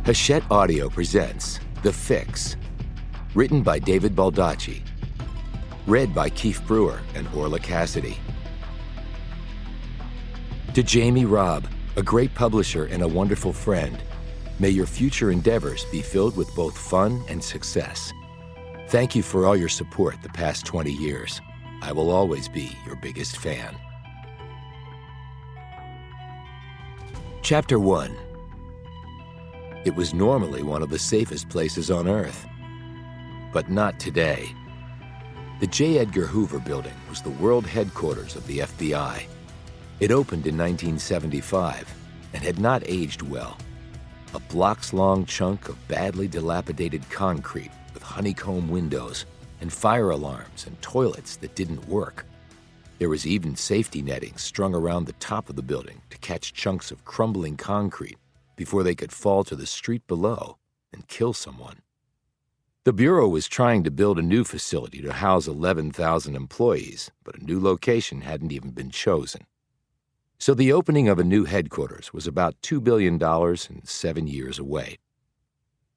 Hachette Audio presents The Fix, written by David Baldacci, read by Kyf Brewer and Orla Cassidy. To Jamie Robb, a great publisher and a wonderful friend, may your future endeavors be filled with both fun and success. Thank you for all your support the past 20 years. I will always be your biggest fan. Chapter 1. It was normally one of the safest places on Earth, but not today. The J. Edgar Hoover Building was the world headquarters of the FBI. It opened in 1975 and had not aged well. A blocks-long chunk of badly dilapidated concrete with honeycomb windows and fire alarms and toilets that didn't work. There was even safety netting strung around the top of the building to catch chunks of crumbling concrete before they could fall to the street below and kill someone. The Bureau was trying to build a new facility to house 11,000 employees, but a new location hadn't even been chosen. So the opening of a new headquarters was about $2 billion and 7 years away.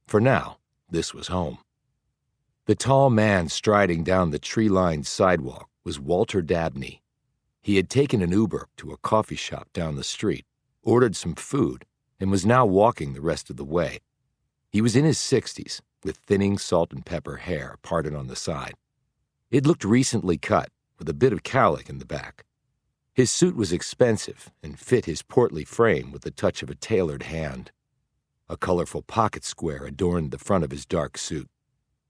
For now, this was home. The tall man striding down the tree-lined sidewalk was Walter Dabney. He had taken an Uber to a coffee shop down the street, ordered some food, and was now walking the rest of the way. He was in his 60s, with thinning salt and pepper hair parted on the side. It looked recently cut, with a bit of cowlick in the back. His suit was expensive and fit his portly frame with the touch of a tailored hand. A colorful pocket square adorned the front of his dark suit.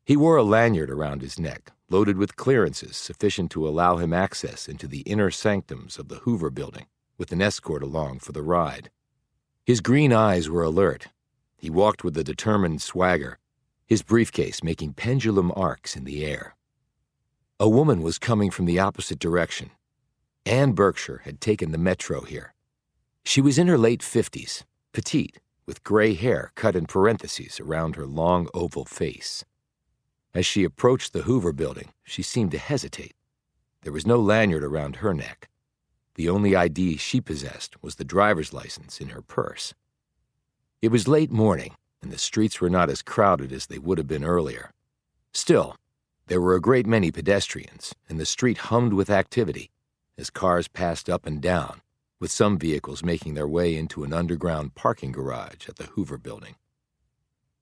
He wore a lanyard around his neck, loaded with clearances sufficient to allow him access into the inner sanctums of the Hoover Building, with an escort along for the ride. His green eyes were alert. He walked with a determined swagger, his briefcase making pendulum arcs in the air. A woman was coming from the opposite direction. Anne Berkshire had taken the metro here. She was in her late 50s, petite, with gray hair cut in parentheses around her long oval face. As she approached the Hoover Building, she seemed to hesitate. There was no lanyard around her neck. The only ID she possessed was the driver's license in her purse. It was late morning, and the streets were not as crowded as they would have been earlier. Still, there were a great many pedestrians, and the street hummed with activity as cars passed up and down, with some vehicles making their way into an underground parking garage at the Hoover Building.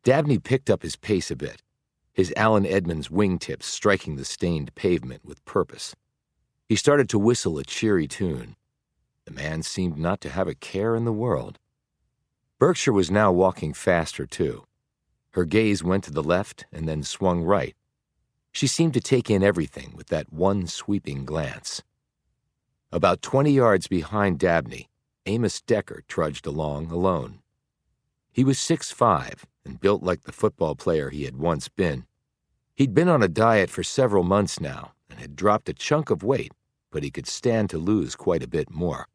Dabney picked up his pace a bit, his Alan Edmonds wingtips striking the stained pavement with purpose. He started to whistle a cheery tune. The man seemed not to have a care in the world. Berkshire was now walking faster, too. Her gaze went to the left and then swung right. She seemed to take in everything with that one sweeping glance. About 20 yards behind Dabney, Amos Decker trudged along alone. He was 6'5" and built like the football player he had once been. He'd been on a diet for several months now and had dropped a chunk of weight, but he could stand to lose quite a bit more.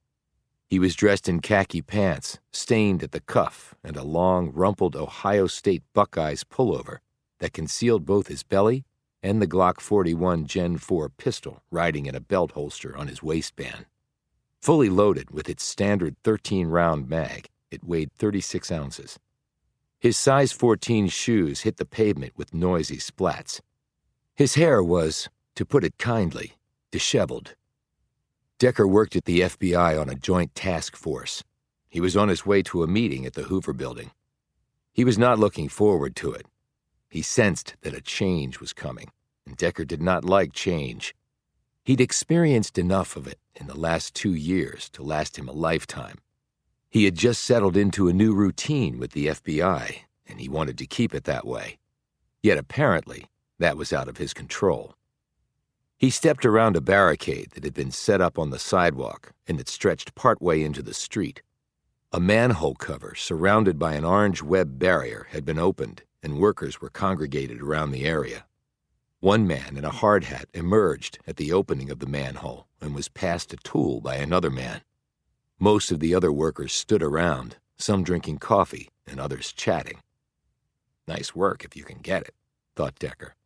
He was dressed in khaki pants, stained at the cuff, and a long, rumpled Ohio State Buckeyes pullover that concealed both his belly and the Glock 41 Gen 4 pistol riding in a belt holster on his waistband. Fully loaded with its standard 13-round mag, it weighed 36 ounces. His size 14 shoes hit the pavement with noisy splats. His hair was, to put it kindly, disheveled. Decker worked at the FBI on a joint task force. He was on his way to a meeting at the Hoover Building. He was not looking forward to it. He sensed that a change was coming, and Decker did not like change. He'd experienced enough of it in the last 2 years to last him a lifetime. He had just settled into a new routine with the FBI, and he wanted to keep it that way. Yet apparently, that was out of his control. He stepped around a barricade that had been set up on the sidewalk and that stretched partway into the street. A manhole cover surrounded by an orange web barrier had been opened, and workers were congregated around the area. One man in a hard hat emerged at the opening of the manhole and was passed a tool by another man. Most of the other workers stood around, some drinking coffee and others chatting. Nice work if you can get it, thought Decker.